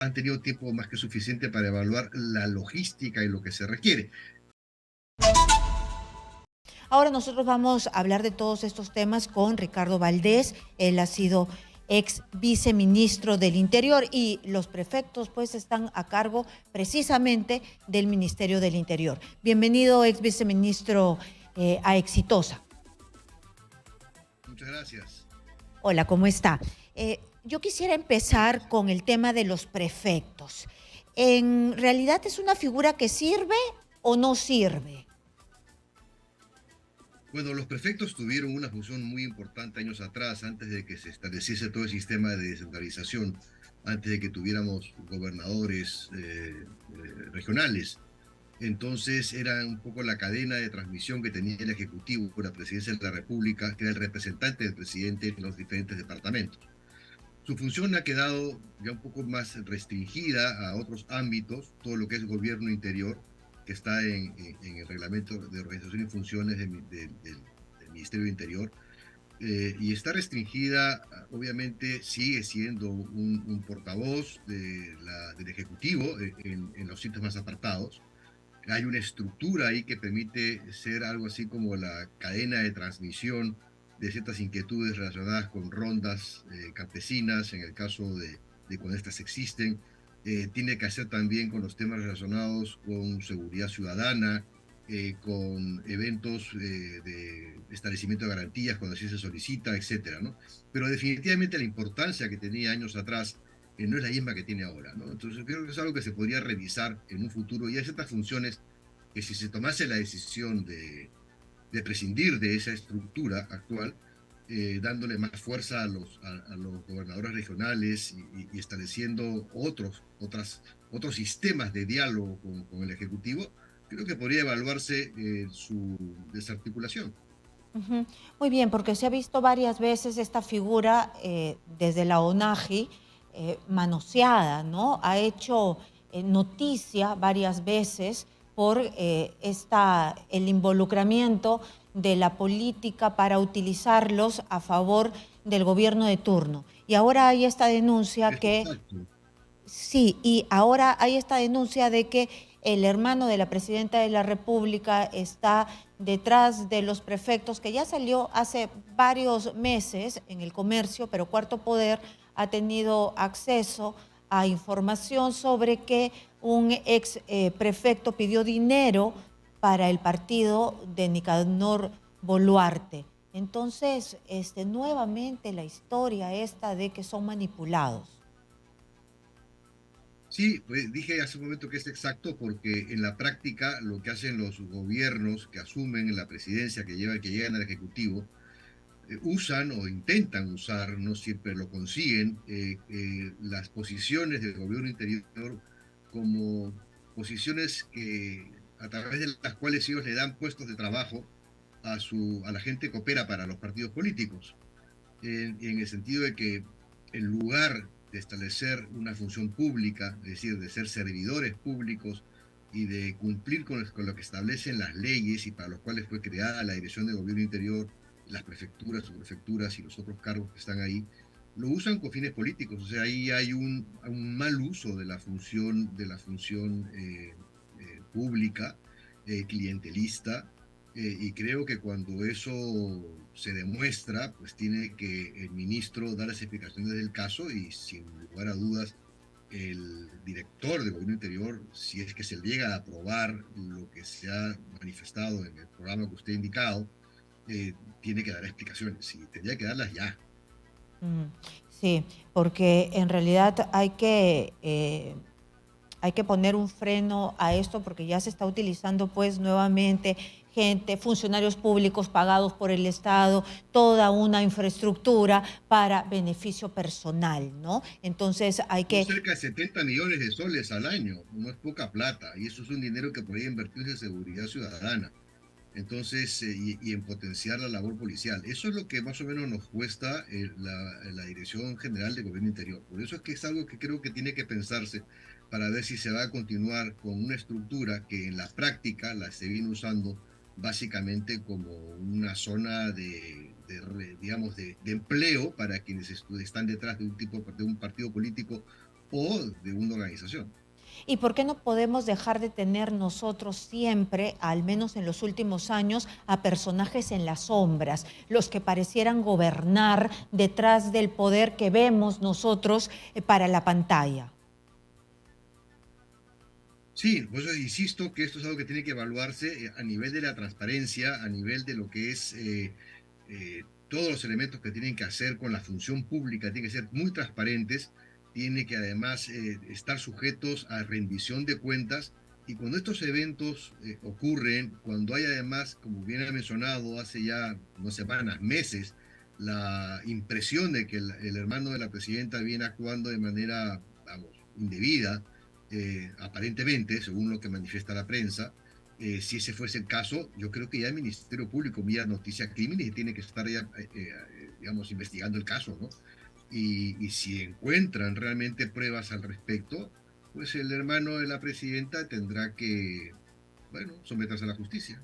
han tenido tiempo más que suficiente para evaluar la logística y lo que se requiere. Ahora nosotros vamos a hablar de todos estos temas con Ricardo Valdés. Él ha sido ex viceministro del Interior y los prefectos pues están a cargo precisamente del Ministerio del Interior. Bienvenido, ex viceministro, a Exitosa. Muchas gracias. Hola, ¿cómo está? Yo quisiera empezar con el tema de los prefectos. ¿En realidad es una figura que sirve o no sirve? Bueno, los prefectos tuvieron una función muy importante años atrás, antes de que se estableciese todo el sistema de descentralización, antes de que tuviéramos gobernadores regionales. Entonces era un poco la cadena de transmisión que tenía el Ejecutivo con la Presidencia de la República, que era el representante del presidente en los diferentes departamentos. Su función ha quedado ya un poco más restringida a otros ámbitos, todo lo que es gobierno interior, que está en el reglamento de organización y funciones del Ministerio de Interior, y está restringida, obviamente sigue siendo un portavoz del Ejecutivo en los sitios más apartados. Hay una estructura ahí que permite ser algo así como la cadena de transmisión de ciertas inquietudes relacionadas con rondas campesinas, en el caso de cuando estas existen. Tiene que hacer también con los temas relacionados con seguridad ciudadana, con eventos de establecimiento de garantías cuando así se solicita, etcétera, ¿no? Pero definitivamente la importancia que tenía años atrás no es la misma que tiene ahora, ¿no? Entonces creo que es algo que se podría revisar en un futuro, y hay ciertas funciones que si se tomase la decisión de prescindir de esa estructura actual, dándole más fuerza a los gobernadores regionales y estableciendo otros sistemas de diálogo con el Ejecutivo, creo que podría evaluarse su desarticulación. Ujú. Muy bien, porque se ha visto varias veces esta figura desde la ONAGI manoseada, ¿no? Ha hecho noticia varias veces por el involucramiento de la política para utilizarlos a favor del gobierno de turno. Y ahora hay esta denuncia Es que exacto. sí, y ahora hay esta denuncia de que el hermano de la presidenta de la República está detrás de los prefectos, que ya salió hace varios meses en el comercio, pero Cuarto Poder ha tenido acceso a información sobre que un ex prefecto pidió dinero para el partido de Nicanor Boluarte. Entonces, nuevamente la historia esta de que son manipulados. Sí, pues dije hace un momento que es exacto porque en la práctica lo que hacen los gobiernos que asumen la presidencia, que llegan al Ejecutivo, usan o intentan usar, no siempre lo consiguen, las posiciones del gobierno interior como posiciones a través de las cuales ellos le dan puestos de trabajo a la gente que opera para los partidos políticos, en el sentido de que en lugar de establecer una función pública, es decir, de ser servidores públicos y de cumplir con lo que establecen las leyes y para los cuales fue creada la Dirección de Gobierno Interior, las prefecturas, subprefecturas y los otros cargos que están ahí, lo usan con fines políticos. O sea, ahí hay un mal uso de la función pública, clientelista, y creo que cuando eso se demuestra, pues tiene que el ministro dar las explicaciones del caso y sin lugar a dudas el director de Gobierno Interior, si es que se llega a aprobar lo que se ha manifestado en el programa que usted ha indicado, tiene que dar explicaciones y tendría que darlas ya. Mm, sí, porque en realidad hay que poner un freno a esto porque ya se está utilizando pues nuevamente gente, funcionarios públicos pagados por el Estado, toda una infraestructura para beneficio personal, ¿no? Entonces hay Son que. cerca de 70 millones de soles al año, no es poca plata, y eso es un dinero que podría invertirse en seguridad ciudadana. Entonces, y en potenciar la labor policial. Eso es lo que más o menos nos cuesta la Dirección General de Gobierno Interior. Por eso es que es algo que creo que tiene que pensarse para ver si se va a continuar con una estructura que en la práctica la se viene usando básicamente como una zona digamos, de empleo para quienes están detrás de un partido político o de una organización. ¿Y por qué no podemos dejar de tener nosotros siempre, al menos en los últimos años, a personajes en las sombras, los que parecieran gobernar detrás del poder que vemos nosotros para la pantalla? Sí, por eso insisto que esto es algo que tiene que evaluarse a nivel de la transparencia, a nivel de lo que es todos los elementos que tienen que hacer con la función pública, tienen que ser muy transparentes, tiene que además estar sujetos a rendición de cuentas. Y cuando estos eventos ocurren, cuando hay además, como bien ha mencionado hace ya no semanas, meses, la impresión de que el hermano de la presidenta viene actuando de manera, vamos, indebida, aparentemente, según lo que manifiesta la prensa, si ese fuese el caso, yo creo que ya el Ministerio Público, vía Noticia Crímenes, tiene que estar ya, digamos, investigando el caso, ¿no? Y si encuentran realmente pruebas al respecto, pues el hermano de la presidenta tendrá que, bueno, someterse a la justicia.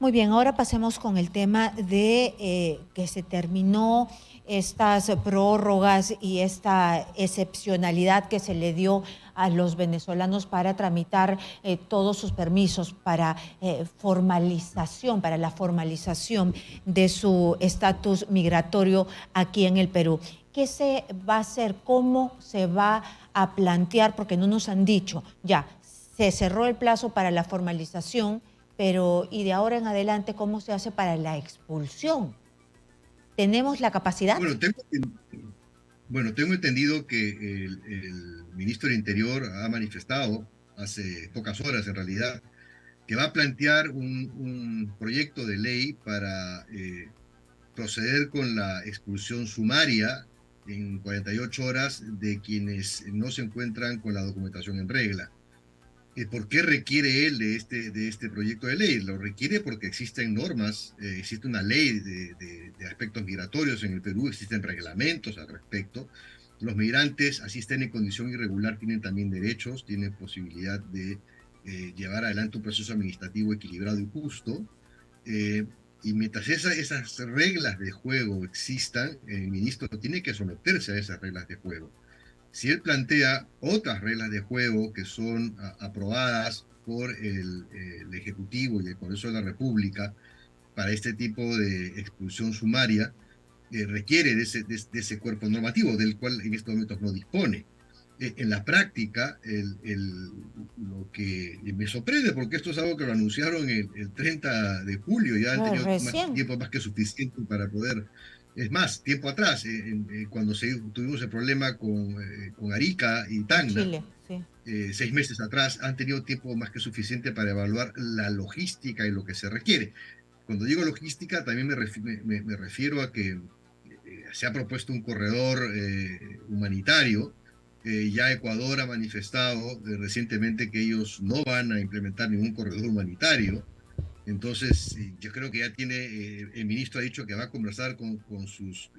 Muy bien, ahora pasemos con el tema de que se terminó estas prórrogas y esta excepcionalidad que se le dio a los venezolanos para tramitar todos sus permisos para formalización, para la formalización de su estatus migratorio aquí en el Perú. ¿Qué se va a hacer? ¿Cómo se va a plantear? Porque no nos han dicho, ya, se cerró el plazo para la formalización, pero ¿y de ahora en adelante cómo se hace para la expulsión? ¿Tenemos la capacidad? Bueno, tengo entendido que el ministro del Interior ha manifestado hace pocas horas, en realidad, que va a plantear un proyecto de ley para proceder con la expulsión sumaria en 48 horas de quienes no se encuentran con la documentación en regla. ¿Por qué requiere él de este proyecto de ley? Lo requiere porque existen normas, existe una ley de aspectos migratorios en el Perú, existen reglamentos al respecto. Los migrantes, así estén en condición irregular, tienen también derechos, tienen posibilidad de llevar adelante un proceso administrativo equilibrado y justo. Eh, y mientras esas reglas de juego existan, el ministro tiene que someterse a esas reglas de juego. Si él plantea otras reglas de juego que son aprobadas por el Ejecutivo y el Congreso de la República para este tipo de expulsión sumaria, requiere de ese cuerpo normativo del cual en estos momentos no dispone. En la práctica, lo que me sorprende, porque esto es algo que lo anunciaron el 30 de julio, ya han tenido Recién. tiempo más que suficiente para poder. Es más, tiempo atrás, cuando tuvimos el problema con Arica y Con Tacna, Chile, sí. 6 meses atrás, han tenido tiempo más que suficiente para evaluar la logística y lo que se requiere. Cuando digo logística, también me refiero a que se ha propuesto un corredor humanitario. Ya Ecuador ha manifestado recientemente que ellos no van a implementar ningún corredor humanitario. Entonces, yo creo que ya el ministro ha dicho que va a conversar con sus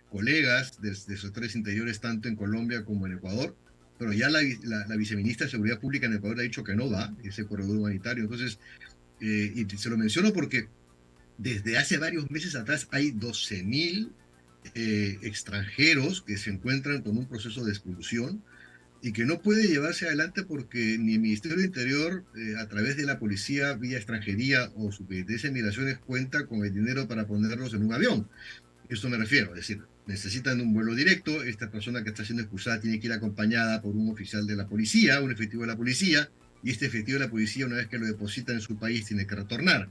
colegas de sectores interiores, tanto en Colombia como en Ecuador, pero ya la viceministra de Seguridad Pública en Ecuador ha dicho que no va ese corredor humanitario. Entonces, y se lo menciono porque desde hace varios meses atrás hay 12.000 extranjeros que se encuentran con un proceso de expulsión y que no puede llevarse adelante porque ni el Ministerio del Interior, a través de la policía vía extranjería o Superintendencia de Migraciones, cuenta con el dinero para ponerlos en un avión. Esto me refiero, es decir, necesitan un vuelo directo, esta persona que está siendo expulsada tiene que ir acompañada por un oficial de la policía, un efectivo de la policía, y este efectivo de la policía, una vez que lo deposita en su país, tiene que retornar.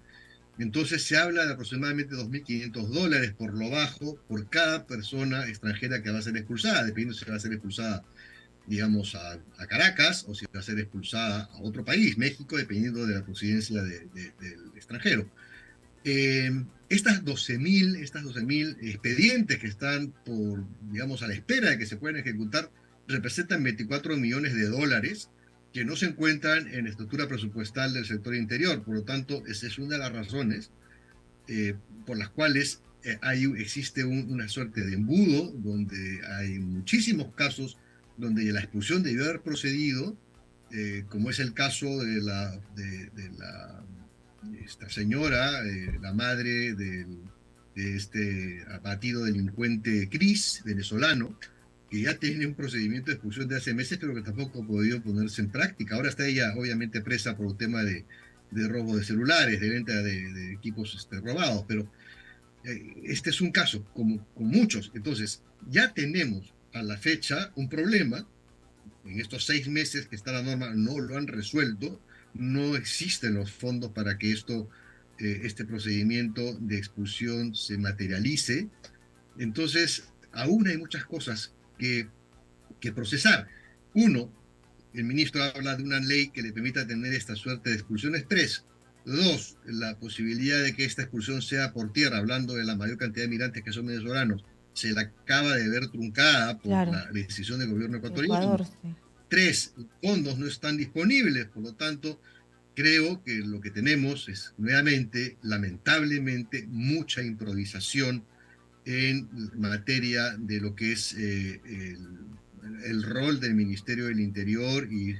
Entonces se habla de aproximadamente $2.500 por lo bajo por cada persona extranjera que va a ser expulsada, dependiendo si va a ser expulsada, digamos, a Caracas o si va a ser expulsada a otro país, México, dependiendo de la procedencia del extranjero. Estas 12.000 expedientes que están digamos, a la espera de que se puedan ejecutar representan $24 millones que no se encuentran en la estructura presupuestal del sector interior. Por lo tanto, esa es una de las razones por las cuales existe una suerte de embudo donde hay muchísimos casos donde la expulsión debió haber procedido, como es el caso esta señora, la madre de este abatido delincuente Cris, venezolano, que ya tiene un procedimiento de expulsión de hace meses, pero que tampoco ha podido ponerse en práctica. Ahora está ella obviamente presa por un tema de robo de celulares, de venta de equipos robados, pero este es un caso, como con muchos. Entonces, ya tenemos a la fecha un problema. En estos 6 meses que está la norma no lo han resuelto, no existen los fondos para que este procedimiento de expulsión se materialice. Entonces, aún hay muchas cosas que procesar. Uno, el ministro habla de una ley que le permita tener esta suerte de expulsiones. 3, 2, la posibilidad de que esta expulsión sea por tierra, hablando de la mayor cantidad de migrantes que son venezolanos, se la acaba de ver truncada por Claro, la decisión del gobierno ecuatoriano. Ecuador, sí. 3, los fondos no están disponibles, por lo tanto, creo que lo que tenemos es nuevamente, lamentablemente, mucha improvisación en materia de lo que es el rol del Ministerio del Interior y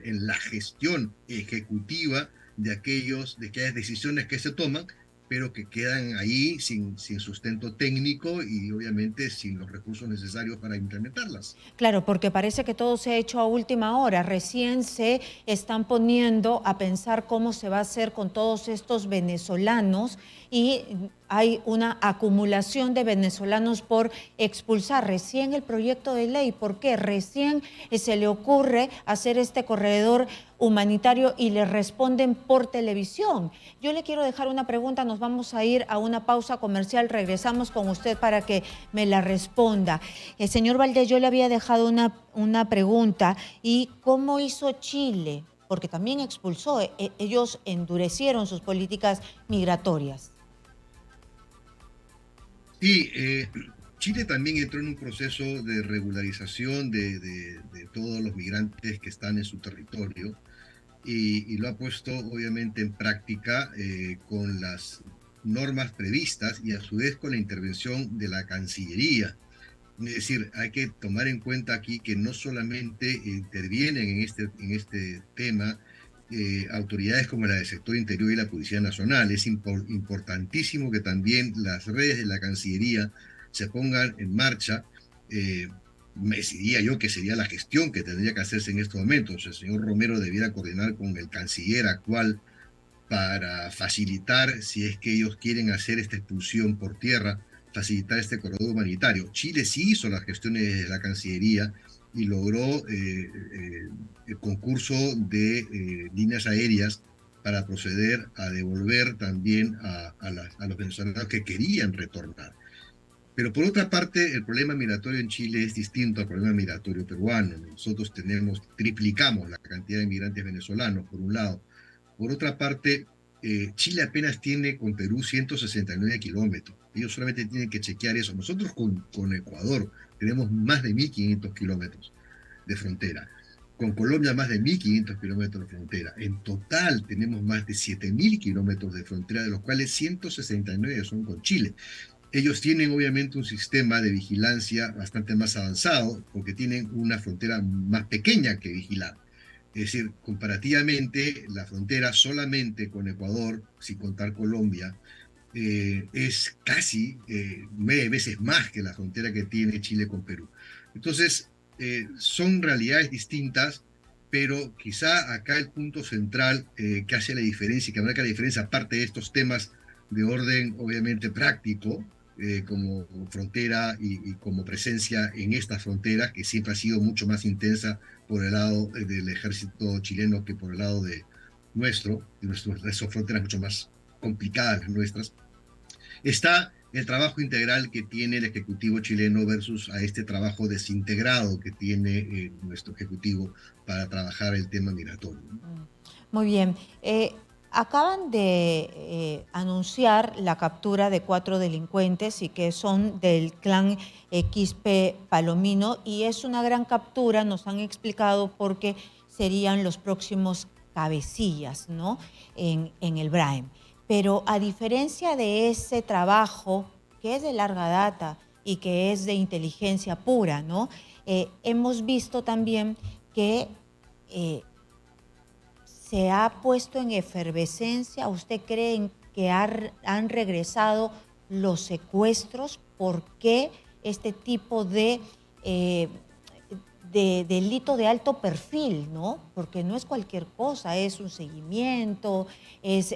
en la gestión ejecutiva de aquellas decisiones que se toman, pero que quedan ahí sin sustento técnico y obviamente sin los recursos necesarios para implementarlas. Claro, porque parece que todo se ha hecho a última hora. Recién se están poniendo a pensar cómo se va a hacer con todos estos venezolanos y hay una acumulación de venezolanos por expulsar. Recién el proyecto de ley, ¿por qué? Recién se le ocurre hacer este corredor humanitario y le responden por televisión. Yo le quiero dejar una pregunta, nos vamos a ir a una pausa comercial, regresamos con usted para que me la responda. Señor Valdés, yo le había dejado una pregunta, ¿y cómo hizo Chile? Porque también expulsó, ellos endurecieron sus políticas migratorias. Sí, Chile también entró en un proceso de regularización de todos los migrantes que están en su territorio y lo ha puesto obviamente en práctica con las normas previstas y a su vez con la intervención de la Cancillería. Es decir, hay que tomar en cuenta aquí que no solamente intervienen en este tema autoridades como la del sector interior y la Policía Nacional. Es importantísimo que también las redes de la Cancillería se pongan en marcha. Me decidiría yo que sería la gestión que tendría que hacerse en estos momentos. El señor Romero debiera coordinar con el canciller actual para facilitar, si es que ellos quieren hacer esta expulsión por tierra, facilitar este corredor humanitario. Chile sí hizo las gestiones de la Cancillería y logró el concurso de líneas aéreas para proceder a devolver también a los venezolanos que querían retornar. Pero por otra parte, el problema migratorio en Chile es distinto al problema migratorio peruano. Nosotros triplicamos la cantidad de migrantes venezolanos, por un lado. Por otra parte, Chile apenas tiene con Perú 169 kilómetros. Ellos solamente tienen que chequear eso. Nosotros con Ecuador tenemos más de 1.500 kilómetros de frontera. Con Colombia más de 1.500 kilómetros de frontera. En total tenemos más de 7.000 kilómetros de frontera, de los cuales 169 son con Chile. Ellos tienen obviamente un sistema de vigilancia bastante más avanzado porque tienen una frontera más pequeña que vigilar. Es decir, comparativamente, la frontera solamente con Ecuador, sin contar Colombia, es casi 9 veces más que la frontera que tiene Chile con Perú. Entonces, son realidades distintas, pero quizá acá el punto central que hace la diferencia y que marca la diferencia, aparte de estos temas de orden obviamente práctico, como frontera y como presencia en estas fronteras, que siempre ha sido mucho más intensa por el lado del ejército chileno que por el lado de nuestras fronteras mucho más complicadas las nuestras, está el trabajo integral que tiene el Ejecutivo chileno versus a este trabajo desintegrado que tiene nuestro Ejecutivo para trabajar el tema migratorio. Muy bien. Acaban de anunciar la captura de 4 delincuentes y que son del clan Quispe Palomino y es una gran captura, nos han explicado, porque serían los próximos cabecillas, ¿no? en el Braem. Pero a diferencia de ese trabajo que es de larga data y que es de inteligencia pura, ¿no? Hemos visto también que se ha puesto en efervescencia. ¿Usted cree que han regresado los secuestros? ¿Por qué este tipo de eh, de delito de alto perfil, ¿no? Porque no es cualquier cosa, es un seguimiento, es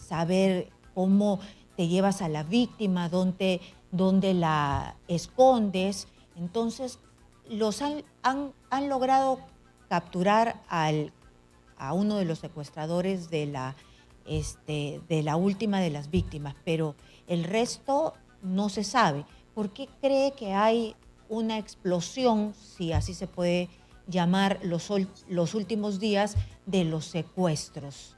saber cómo te llevas a la víctima, dónde la escondes. Entonces, han logrado capturar a uno de los secuestradores de la última de las víctimas, pero el resto no se sabe. ¿Por qué cree que hay una explosión, si así se puede llamar, los últimos días de los secuestros?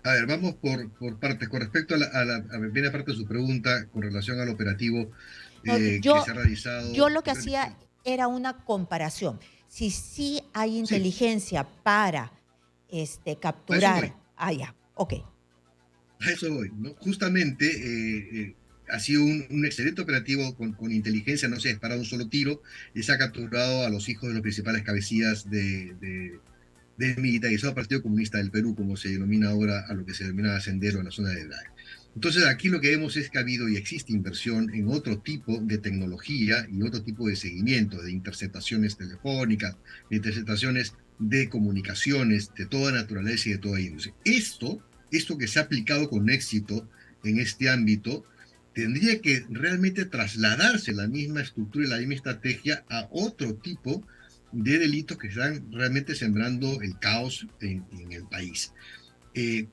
A ver, vamos por partes. Con respecto a la primera parte de su pregunta, con relación al operativo No, que se ha realizado. yo lo que hacía era una comparación. Si sí hay Sí, inteligencia para a eso voy. capturar. Ah, ya, ok. A eso voy, ¿no? Justamente ha sido un excelente operativo con inteligencia, no se ha disparado un solo tiro y se ha capturado a los hijos de los principales cabecillas del militarizado Partido Comunista del Perú, como se denomina ahora a lo que se denomina Sendero en la zona de Dai. Entonces, aquí lo que vemos es que ha habido y existe inversión en otro tipo de tecnología y otro tipo de seguimiento, de interceptaciones telefónicas, de interceptaciones de comunicaciones de toda naturaleza y de toda índole. Esto que se ha aplicado con éxito en este ámbito, tendría que realmente trasladarse la misma estructura y la misma estrategia a otro tipo de delitos que están realmente sembrando el caos en el país.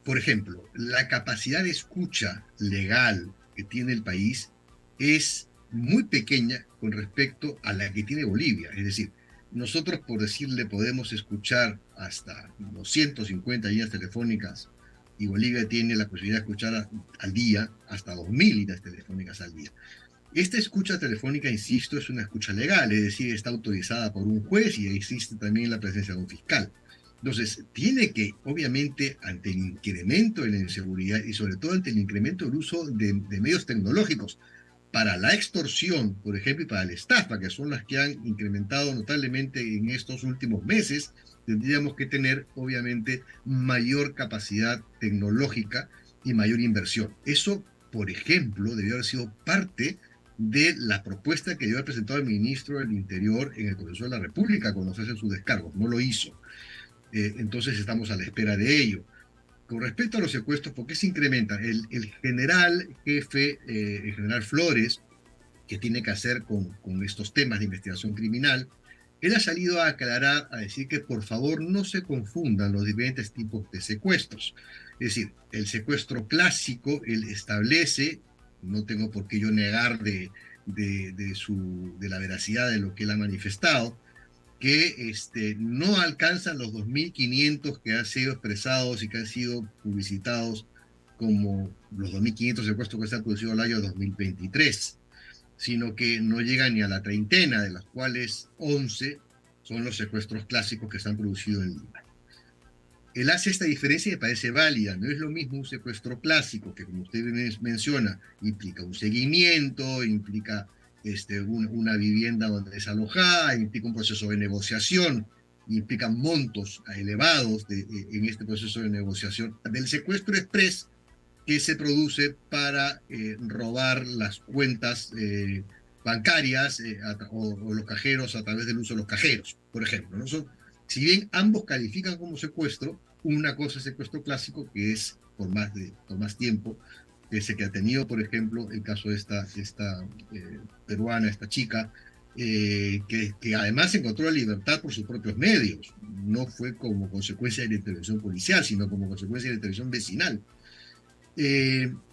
Por ejemplo, la capacidad de escucha legal que tiene el país es muy pequeña con respecto a la que tiene Bolivia. Es decir, nosotros, por decirle, podemos escuchar hasta 250 líneas telefónicas y Bolivia tiene la posibilidad de escuchar al día hasta 2000 líneas telefónicas al día. Esta escucha telefónica, insisto, es una escucha legal, es decir, está autorizada por un juez y existe también la presencia de un fiscal. Entonces, tiene que, obviamente, ante el incremento en la inseguridad y sobre todo ante el incremento del uso de medios tecnológicos para la extorsión, por ejemplo, y para la estafa, que son las que han incrementado notablemente en estos últimos meses, tendríamos que tener, obviamente, mayor capacidad tecnológica y mayor inversión. Eso, por ejemplo, debió haber sido parte de la propuesta que debió haber presentado el ministro del Interior en el Congreso de la República cuando se hacen sus descargos. No lo hizo. Entonces estamos a la espera de ello. Con respecto a los secuestros, ¿por qué se incrementan? El general jefe, el general Flores, que tiene que hacer con estos temas de investigación criminal, él ha salido a aclarar, a decir que por favor no se confundan los diferentes tipos de secuestros. Es decir, el secuestro clásico, él establece, no tengo por qué yo negar de la veracidad de lo que él ha manifestado, que no alcanzan los 2.500 que han sido expresados y que han sido publicitados como los 2.500 secuestros que se han producido el año 2023, sino que no llegan ni a la treintena, de las cuales 11 son los secuestros clásicos que se han producido en Lima. Él hace esta diferencia y me parece válida. No es lo mismo un secuestro clásico, que como usted menciona, implica un seguimiento, implica una vivienda donde es alojada, implica un proceso de negociación, implica montos elevados en este proceso de negociación, del secuestro express que se produce para robar las cuentas bancarias o los cajeros a través del uso de los cajeros, por ejemplo, ¿no? Si bien ambos califican como secuestro, una cosa es secuestro clásico, que es por más tiempo, ese que ha tenido, por ejemplo, el caso de esta peruana, esta chica, que además encontró la libertad por sus propios medios. No fue como consecuencia de la intervención policial, sino como consecuencia de la intervención vecinal.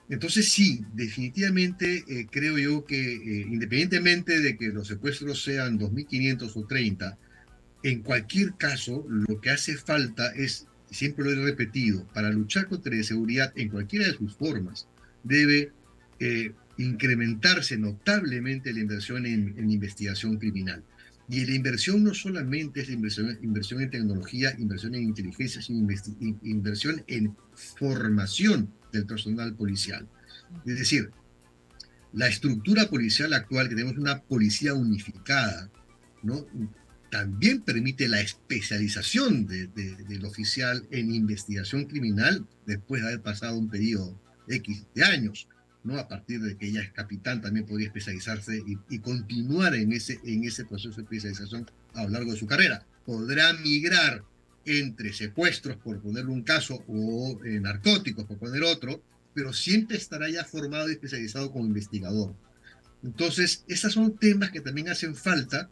Entonces sí, definitivamente creo yo que independientemente de que los secuestros sean 2.500 o 30, en cualquier caso, lo que hace falta es, siempre lo he repetido, para luchar contra la inseguridad en cualquiera de sus formas, debe incrementarse notablemente la inversión en investigación criminal. Y la inversión no solamente es la inversión en tecnología, inversión en inteligencia, sino inversión en formación del personal policial. Es decir, la estructura policial actual, que tenemos una policía unificada, ¿no?, también permite la especialización del oficial en investigación criminal después de haber pasado un periodo X de años. ¿no? A partir de que ella es capitán, también podría especializarse y continuar en ese proceso de especialización a lo largo de su carrera. Podrá migrar entre secuestros, por ponerle un caso, o narcóticos, por poner otro, pero siempre estará ya formado y especializado como investigador. Entonces, esos son temas que también hacen falta,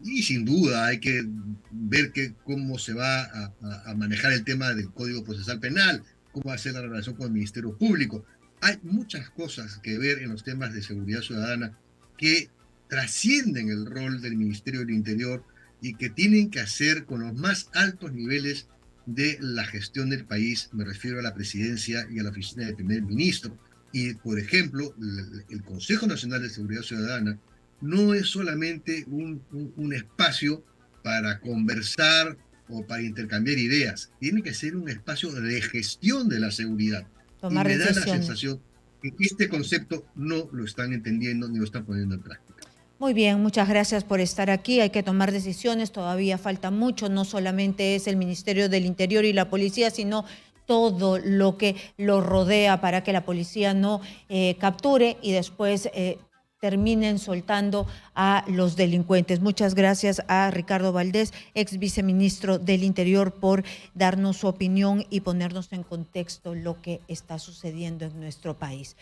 y sin duda hay que ver cómo se va a manejar el tema del Código Procesal Penal, cómo va a ser la relación con el Ministerio Público. Hay muchas cosas que ver en los temas de seguridad ciudadana que trascienden el rol del Ministerio del Interior y que tienen que hacer con los más altos niveles de la gestión del país. Me refiero a la presidencia y a la oficina del primer ministro. Y, por ejemplo, el Consejo Nacional de Seguridad Ciudadana no es solamente un espacio para conversar o para intercambiar ideas, tiene que ser un espacio de gestión de la seguridad. Y Tomar me da la decisiones. sensación que este concepto no lo están entendiendo ni lo están poniendo en práctica. Muy bien, muchas gracias por estar aquí. Hay que tomar decisiones, todavía falta mucho, no solamente es el Ministerio del Interior y la policía, sino todo lo que lo rodea para que la policía no capture y después terminen soltando a los delincuentes. Muchas gracias a Ricardo Valdés, ex viceministro del Interior, por darnos su opinión y ponernos en contexto lo que está sucediendo en nuestro país.